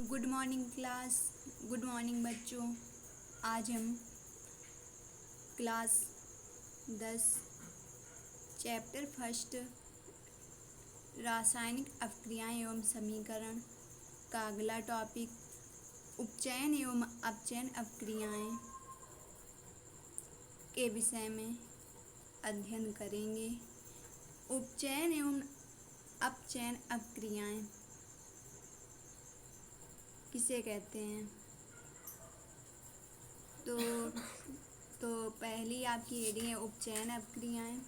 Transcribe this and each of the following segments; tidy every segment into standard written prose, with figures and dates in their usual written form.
Good morning class. Good morning बच्चों। आज हम क्लास 10 चैप्टर फर्स्ट रासायनिक अपक्रियाएं एवं समीकरण का अगला टॉपिक उपचयन एवं अपचयन अपक्रियाएं के विषय में अध्ययन करेंगे। उपचयन एवं अपचयन अपक्रियाएं किसे कहते हैं? तो पहली आपकी हेडिंग है उपचयन अपक्रियाएं।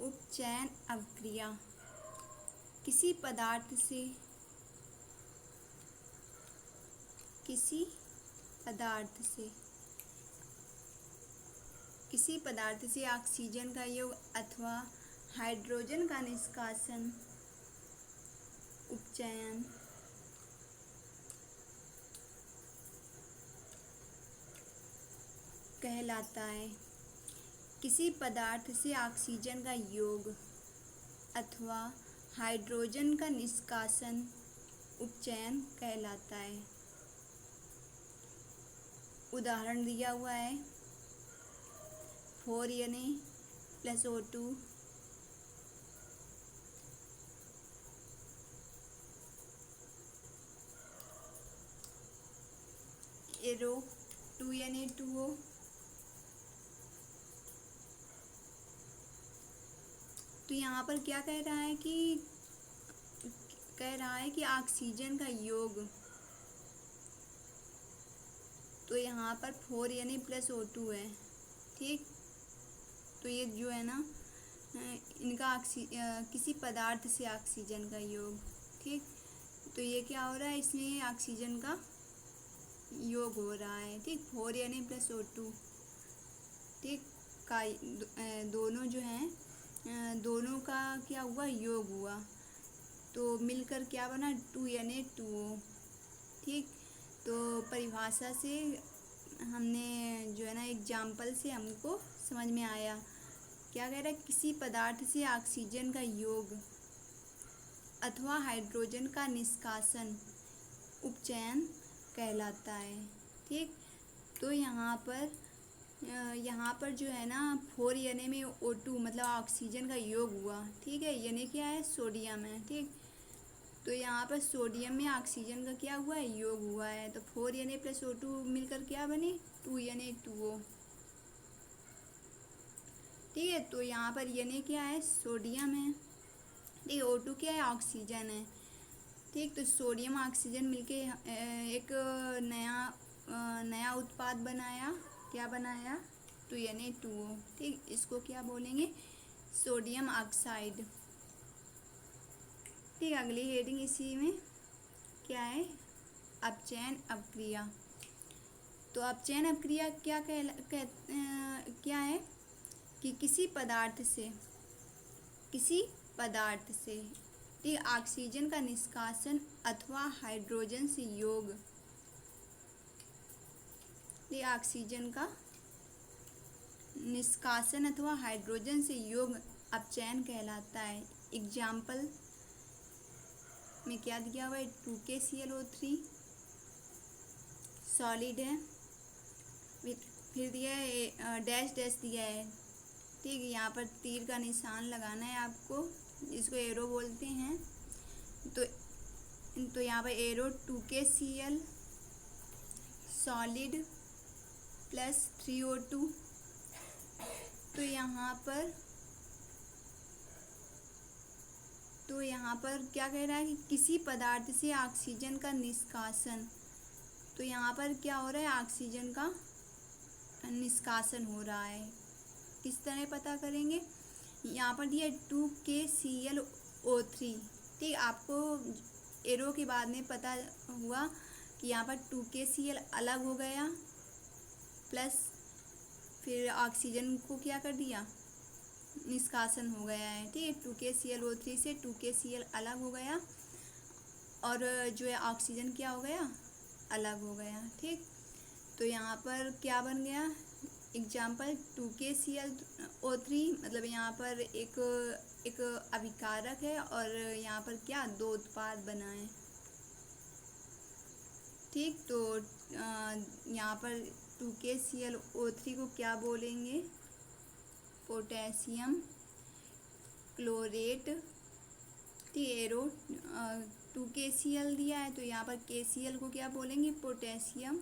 उपचयन अपक्रिया किसी पदार्थ से ऑक्सीजन का योग अथवा हाइड्रोजन का निष्कासन उपचयन कहलाता है। किसी पदार्थ से ऑक्सीजन का योग अथवा हाइड्रोजन का निष्कासन उपचयन कहलाता है। उदाहरण दिया हुआ है 4Na + O2 एरो 2Na2O तो यहाँ पर क्या कह रहा है कि ऑक्सीजन का योग, तो यहाँ पर 4Na + O2 है। ठीक, तो ये जो है ना इनका किसी पदार्थ से ऑक्सीजन का योग। ठीक, तो ये क्या हो रहा है, इसमें ऑक्सीजन का योग हो रहा है। ठीक, 4Na + O2 ठीक का दोनों जो हैं दोनों का क्या हुआ, योग हुआ, तो मिलकर क्या बना 2Na2O। ठीक, तो परिभाषा से हमने जो है ना एग्जाम्पल से हमको समझ में आया। क्या कह रहा है, किसी पदार्थ से ऑक्सीजन का योग अथवा हाइड्रोजन का निष्कासन उपचयन कहलाता है। ठीक, तो यहाँ पर जो है ना 4Na में O2 मतलब ऑक्सीजन का योग हुआ। ठीक है, Na क्या है, सोडियम है। ठीक, तो यहाँ पर सोडियम में ऑक्सीजन का क्या हुआ है, योग हुआ है, तो 4Na + O2 मिलकर क्या बने 2Na2O। ठीक है, तो यहाँ पर Na क्या है, सोडियम है। ठीक, O2 क्या है, ऑक्सीजन है। ठीक, तो सोडियम ऑक्सीजन मिलके एक नया उत्पाद बनाया। क्या बनाया, 2Na2O। ठीक, इसको क्या बोलेंगे, सोडियम ऑक्साइड। ठीक, अगली हेडिंग इसी में क्या है, अपचयन अपक्रिया। तो अपचयन अपक्रिया क्या है कि किसी पदार्थ से ठीक ऑक्सीजन का निष्कासन अथवा हाइड्रोजन से योग। ठीक, ऑक्सीजन का निष्कासन अथवा हाइड्रोजन से योग अपचयन कहलाता है। एग्जाम्पल में क्या दिया हुआ है, 2KClO3 सॉलिड है, फिर दिया है डैश डैश दिया है। ठीक, यहाँ पर तीर का निशान लगाना है आपको, इसको एरो बोलते हैं। तो यहाँ पर एरो 2KCl सॉलिड + 3O2। तो यहाँ पर क्या कह रहा है कि किसी पदार्थ से ऑक्सीजन का निष्कासन, तो यहाँ पर क्या हो रहा है, ऑक्सीजन का निष्कासन हो रहा है। किस तरह पता करेंगे, यहाँ पर दिया 2KClO3। ठीक, आपको एरो के बाद में पता हुआ कि यहाँ पर 2KCl अलग हो गया, प्लस फिर ऑक्सीजन को क्या कर दिया, निष्कासन हो गया है। ठीक है, 2KClO3 से 2KCl अलग हो गया और जो है ऑक्सीजन क्या हो गया, अलग हो गया। ठीक, तो यहाँ पर क्या बन गया, एग्जाम्पल 2KClO3 मतलब यहाँ पर एक एक अभिकारक है और यहाँ पर क्या दो उत्पाद बनाए। ठीक, तो यहाँ पर 2KClO3 को क्या बोलेंगे, पोटेशियम क्लोरेट। ठीक, एरो 2KCl दिया है तो यहाँ पर KCl को क्या बोलेंगे, पोटेशियम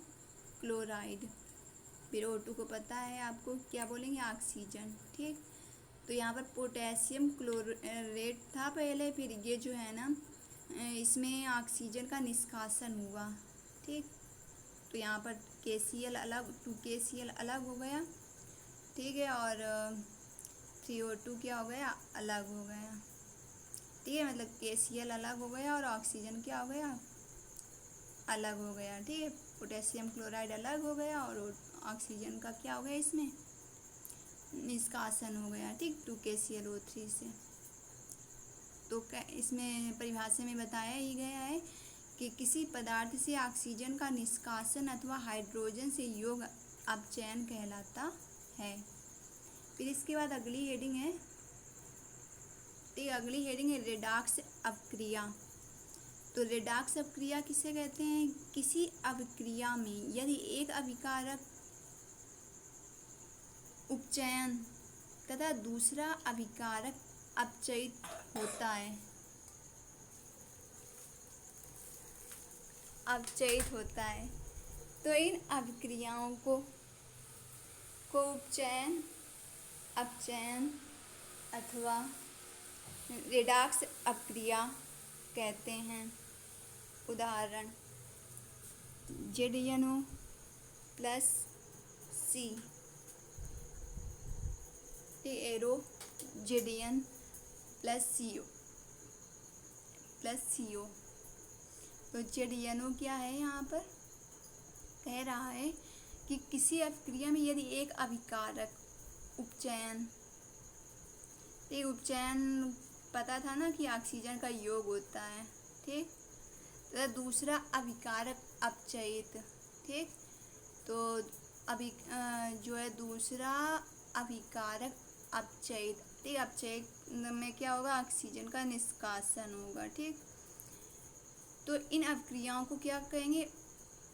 क्लोराइड। फिर O2 को पता है आपको क्या बोलेंगे, ऑक्सीजन। ठीक, तो यहाँ पर पोटेशियम क्लोरेट था पहले, फिर ये जो है ना इसमें ऑक्सीजन का निष्कासन हुआ। ठीक, तो यहाँ पर KCl अलग, 2KCl अलग हो गया। ठीक है, और 3O2 क्या हो गया, अलग हो गया। ठीक है, मतलब KCl अलग हो गया और ऑक्सीजन क्या हो गया, अलग हो गया। ठीक है, पोटेशियम क्लोराइड अलग हो गया और ऑक्सीजन का क्या हो गया, इसमें निष्कासन हो गया। ठीक, 2KClO3 से। तो इसमें परिभाषा में बताया ही गया है कि किसी पदार्थ से ऑक्सीजन का निष्कासन अथवा हाइड्रोजन से योग अपचयन कहलाता है। फिर इसके बाद अगली हेडिंग है, अगली हेडिंग है रेडॉक्स अपक्रिया। तो रेडॉक्स अपक्रिया किसे कहते हैं, किसी अपक्रिया में यदि एक अभिकारक उपचयन तथा दूसरा अभिकारक अपचयित होता है, तो इन अभिक्रियाओं को उपचयन, अपचयन अथवा रेडॉक्स अपक्रिया कहते हैं। उदाहरण ZnO plus C, arrow Zn plus CO। तो ZnO क्या है, यहाँ पर कह रहा है कि किसी अपक्रिया में यदि एक अभिकारक उपचयन, पता था ना कि ऑक्सीजन का योग होता है। ठीक, तो दूसरा अभिकारक अपचयित। ठीक, तो जो है दूसरा अभिकारक अपचयित। ठीक, अपचयित में क्या होगा, ऑक्सीजन का निष्कासन होगा। ठीक, तो इन अपक्रियाओं को क्या कहेंगे,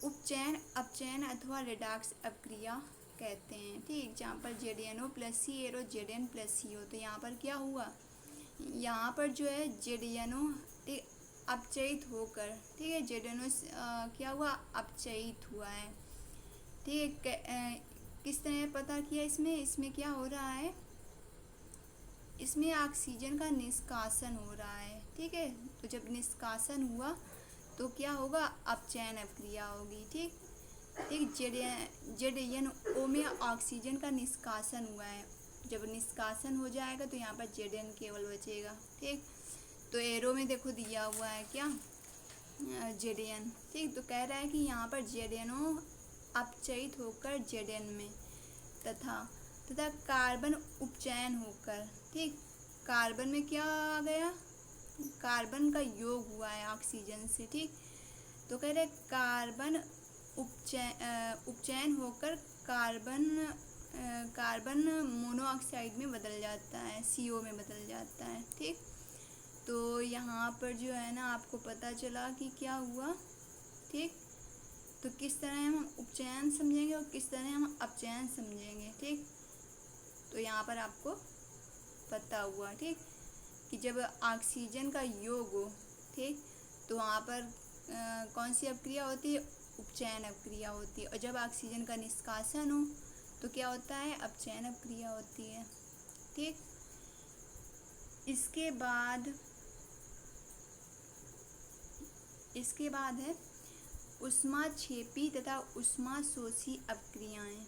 उपचयन, अपचयन अथवा रेडॉक्स अपक्रिया कहते हैं। ठीक, example ZnO plus C, arrow Zn plus CO। तो यहाँ पर क्या हुआ, यहाँ पर जो है ZnO अपचयित होकर, ठीक है, ZnO क्या हुआ, अपचयित हुआ है। ठीक है, किस तरह पता किया, इसमें क्या हो रहा है, इसमें ऑक्सीजन का निष्कासन हो रहा है। ठीक है, तो जब निष्कासन हुआ तो क्या होगा, अपचयन अपक्रिया होगी। ठीक, ZnO में ऑक्सीजन का निष्कासन हुआ है, जब निष्कासन हो जाएगा तो यहाँ पर Zn केवल बचेगा। ठीक, तो एरो में देखो दिया हुआ है क्या, Zn। ठीक, तो कह रहा है कि यहाँ पर ZnO अपचयित होकर Zn में तथा कार्बन उपचयन होकर, ठीक, कार्बन में क्या आ गया, कार्बन का योग हुआ है ऑक्सीजन से। ठीक, तो कह रहे कार्बन उपचयन होकर कार्बन मोनोऑक्साइड में बदल जाता है, CO में बदल जाता है। ठीक, तो यहाँ पर जो है ना आपको पता चला कि क्या हुआ। ठीक, तो किस तरह हम उपचयन समझेंगे और किस तरह हम अपचयन समझेंगे। ठीक, तो यहाँ पर आपको पता हुआ। ठीक, कि जब ऑक्सीजन का योग हो, ठीक, तो वहाँ पर कौन सी अपक्रिया होती है, उपचयन अपक्रिया होती है। और जब ऑक्सीजन का निष्कासन हो तो क्या होता है, अपचयन अपक्रिया होती है। ठीक, इसके बाद है ऊष्माक्षेपी तथा ऊष्माशोषी अपक्रियाएं।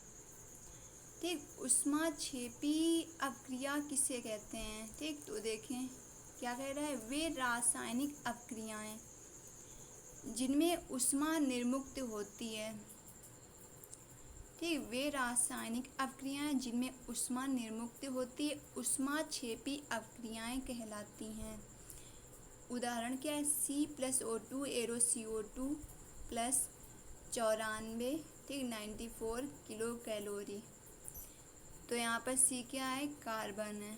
ठीक, ऊष्माक्षेपी अपक्रिया किसे कहते हैं। ठीक, तो देखें क्या कह रहा है, वे रासायनिक अपक्रियाएं जिनमें ऊष्मा निर्मुक्त होती है। ठीक, वे रासायनिक अपक्रियाएं जिनमें ऊष्मा निर्मुक्त होती है ऊष्माक्षेपी अपक्रियाएं कहलाती हैं। उदाहरण क्या है, C+O2 एरो CO2 प्लस 94, ठीक, 94 किलो कैलोरी। तो यहाँ पर C क्या है, कार्बन है।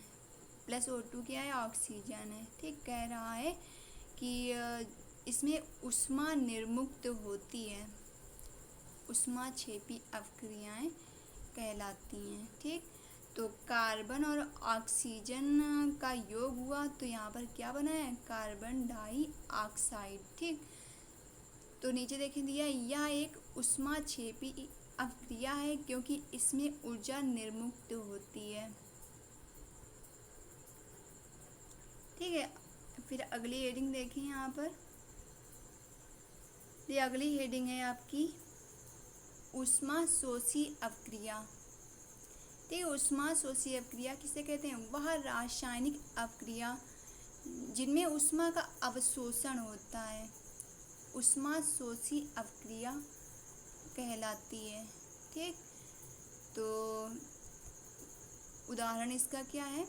प्लस O2 क्या है, ऑक्सीजन है। ठीक, कह रहा है कि इसमें ऊष्मा निर्मुक्त होती है, ऊष्माक्षेपी अपक्रियाएं कहलाती हैं। ठीक, तो कार्बन और ऑक्सीजन का योग हुआ तो यहाँ पर क्या बना है, कार्बन डाइऑक्साइड। ठीक, तो नीचे देखें दिया, यह एक ऊष्माक्षेपी अपक्रिया है क्योंकि इसमें ऊर्जा निर्मुक्त होती है। ठीक है, फिर अगली हेडिंग देखें यहाँ पर। ये अगली हेडिंग है आपकी ऊष्माशोषी अपक्रिया। ठीक, ऊष्माशोषी अपक्रिया किसे कहते हैं, वह रासायनिक अपक्रिया जिनमें ऊष्मा का अवशोषण होता है, ऊष्माशोषी अपक्रिया कहलाती है। ठीक, तो उदाहरण इसका क्या है,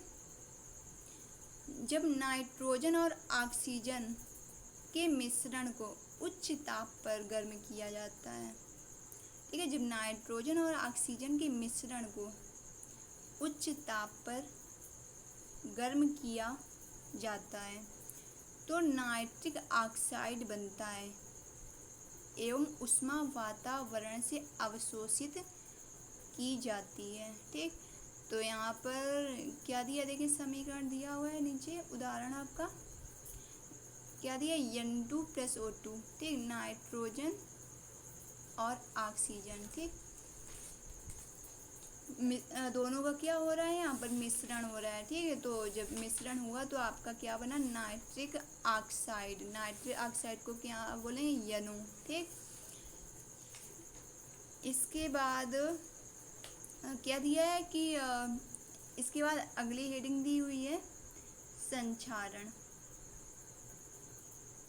जब नाइट्रोजन और ऑक्सीजन के मिश्रण को उच्च ताप पर गर्म किया जाता है। ठीक है, जब नाइट्रोजन और ऑक्सीजन के मिश्रण को उच्च ताप पर गर्म किया जाता है तो नाइट्रिक ऑक्साइड बनता है एवं ऊष्मा वातावरण से अवशोषित की जाती है। ठीक, तो यहाँ पर क्या दिया, देखिए समीकरण दिया हुआ है नीचे, उदाहरण आपका क्या दिया, N2 + O2। ठीक, नाइट्रोजन और ऑक्सीजन। ठीक, दोनों का क्या हो रहा है, यहाँ पर मिश्रण हो रहा है। ठीक है, तो जब मिश्रण हुआ तो आपका क्या बना, नाइट्रिक ऑक्साइड। नाइट्रिक ऑक्साइड को क्या बोलेंगे, NO। ठीक, इसके बाद क्या दिया है कि इसके बाद अगली हेडिंग दी हुई है संक्षारण।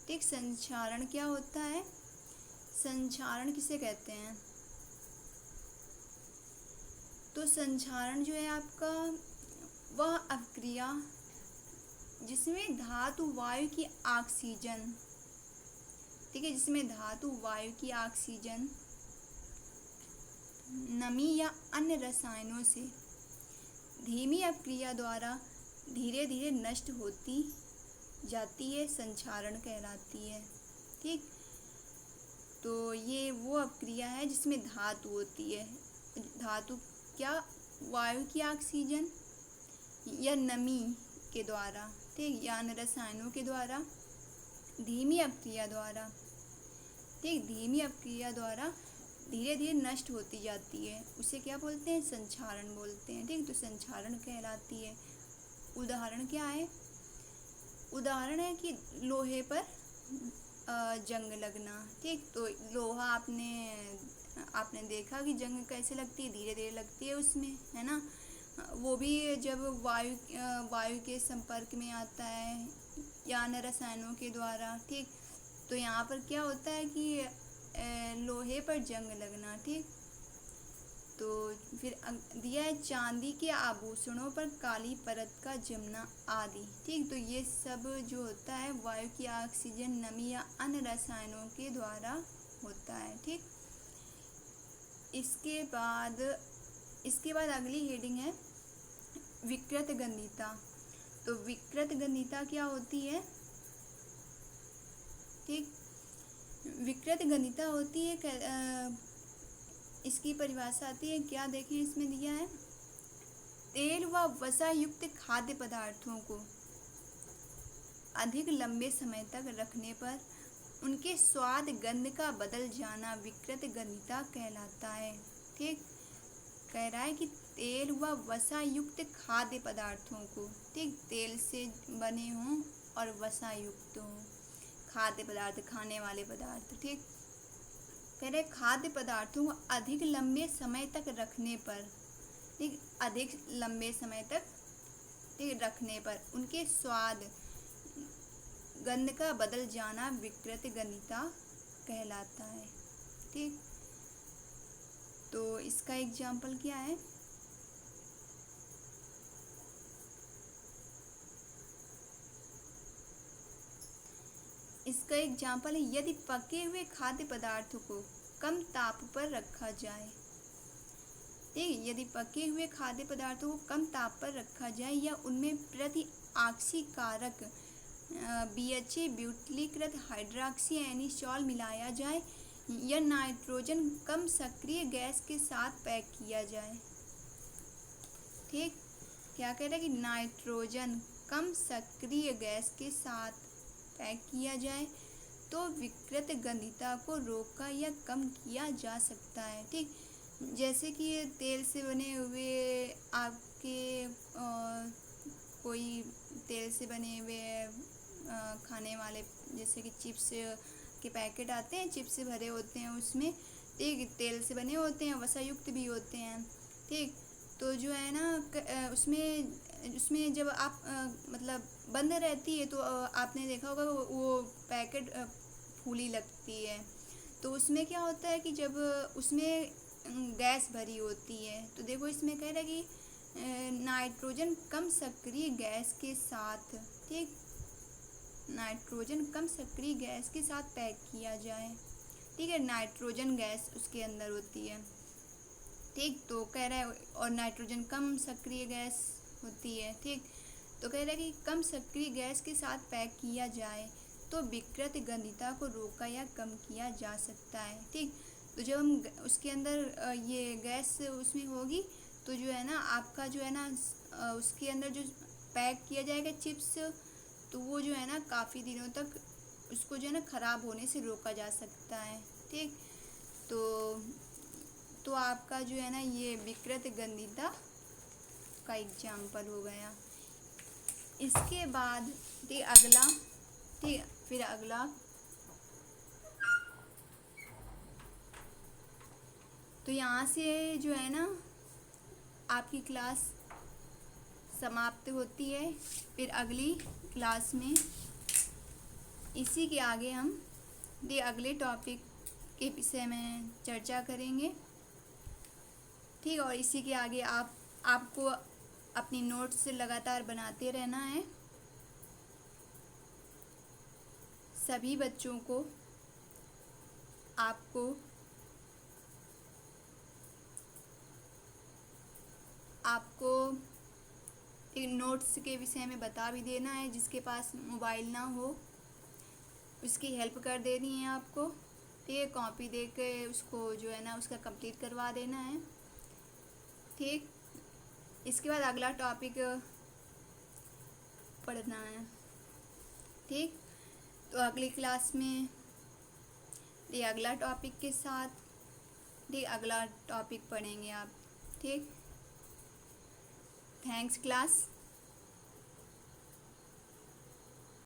ठीक, संक्षारण क्या होता है, संक्षारण किसे कहते हैं, तो संक्षारण जो है आपका वह अपक्रिया जिसमें धातु वायु की ऑक्सीजन, ठीक है, जिसमें धातु वायु की ऑक्सीजन नमी या अन्य रसायनों से धीमी अपक्रिया द्वारा धीरे धीरे नष्ट होती जाती है, संक्षारण कहलाती है। ठीक, तो ये वो अपक्रिया है जिसमें धातु होती है, धातु क्या, वायु की ऑक्सीजन या नमी के द्वारा, ठीक, या अन्य रसायनों के द्वारा धीमी अपक्रिया द्वारा, ठीक, धीमी अपक्रिया द्वारा धीरे धीरे नष्ट होती जाती है, उसे क्या बोलते हैं, संक्षारण बोलते हैं। ठीक, तो संक्षारण कहलाती है। उदाहरण क्या है, उदाहरण है कि लोहे पर जंग लगना। ठीक, तो लोहा आपने देखा कि जंग कैसे लगती है, धीरे धीरे लगती है उसमें, है ना, वो भी जब वायु के संपर्क में आता है या अन्य रसायनों के द्वारा। ठीक, तो यहाँ पर क्या होता है कि लोहे पर जंग लगना। ठीक, तो फिर दिया है चांदी के आभूषणों पर काली परत का जमना आदि। ठीक, तो ये सब जो होता है वायु की ऑक्सीजन नमी या अन्य रसायनों के द्वारा होता है। ठीक, इसके बाद अगली हेडिंग है विकृत गंधिता। तो विकृत गंधिता क्या होती है, ठीक, विकृत गंधिता होती है, इसकी परिभाषा आती है क्या, देखें इसमें दिया है, तेल व वसा युक्त खाद्य पदार्थों को अधिक लंबे समय तक रखने पर उनके स्वाद गंध का बदल जाना विकृत गंधिता कहलाता है। ठीक, कह रहा है कि तेल व वसा युक्त खाद्य पदार्थों को, ठीक, तेल से बने हों और वसा युक्त हों, खाद्य पदार्थ, खाने वाले पदार्थ। ठीक, कह रहे खाद्य पदार्थों को अधिक लंबे समय तक रखने पर, ठीक, अधिक लंबे समय तक, ठीक, रखने पर उनके स्वाद गंध का बदल जाना विकृत गंधिता कहलाता है। ठीक, तो इसका एग्जाम्पल क्या है, इसका एग्जाम्पल है यदि पके हुए खाद्य पदार्थों को कम ताप पर रखा जाए ठीक है। यदि पके हुए खाद्य पदार्थों को कम ताप पर रखा जाए या उनमें प्रति ऑक्सीकारक BHA ब्यूटिलीकृत हाइड्रॉक्सी एनिसोल मिलाया जाए या नाइट्रोजन कम सक्रिय गैस के साथ पैक किया जाए। ठीक, क्या कह रहा है कि नाइट्रोजन कम सक्रिय गैस के साथ पैक किया जाए तो विकृत गंधिता को रोका या कम किया जा सकता है। ठीक, जैसे कि तेल से बने हुए आपके कोई तेल से बने हुए खाने वाले, जैसे कि चिप्स के पैकेट आते हैं, चिप्स से भरे होते हैं उसमें, ठीक, तेल से बने होते हैं, वसायुक्त भी होते हैं। ठीक, तो जो है ना उसमें जब आप मतलब बंद रहती है तो आपने देखा होगा वो पैकेट फूली लगती है। तो उसमें क्या होता है कि जब उसमें गैस भरी होती है, तो देखो इसमें कह रहा है कि नाइट्रोजन कम सक्रिय गैस के साथ, ठीक, नाइट्रोजन कम सक्रिय गैस के साथ पैक किया जाए। ठीक है, नाइट्रोजन गैस उसके अंदर होती है। ठीक, तो कह रहा है और नाइट्रोजन कम सक्रिय गैस होती है। ठीक, तो कह रहा है कि कम सक्रिय गैस के साथ पैक किया जाए तो विकृत गंधिता को रोका या कम किया जा सकता है। ठीक, तो जब हम उसके अंदर ये गैस उसमें होगी तो जो है ना आपका जो है ना उसके अंदर जो पैक किया जाएगा चिप्स, तो वो जो है ना काफ़ी दिनों तक उसको जो है ना ख़राब होने से रोका जा सकता है। ठीक, तो आपका जो है ना ये विकृत गंधिता का एग्जाम्पल हो गया। इसके बाद अगला, ठीक, फिर अगला तो यहाँ से जो है ना आपकी क्लास समाप्त होती है। फिर अगली क्लास में इसी के आगे हम अगले टॉपिक के विषय में चर्चा करेंगे। ठीक, और इसी के आगे आपको अपनी नोट्स लगातार बनाते रहना है। सभी बच्चों को आपको नोट्स के विषय में बता भी देना है। जिसके पास मोबाइल ना हो उसकी हेल्प कर देनी है आपको। ठीक, कॉपी दे के उसको जो है ना उसका कंप्लीट करवा देना है। ठीक, इसके बाद अगला टॉपिक पढ़ना है। ठीक, तो अगली क्लास में ये अगला टॉपिक के साथ अगला टॉपिक पढ़ेंगे आप। ठीक, थैंक्स क्लास।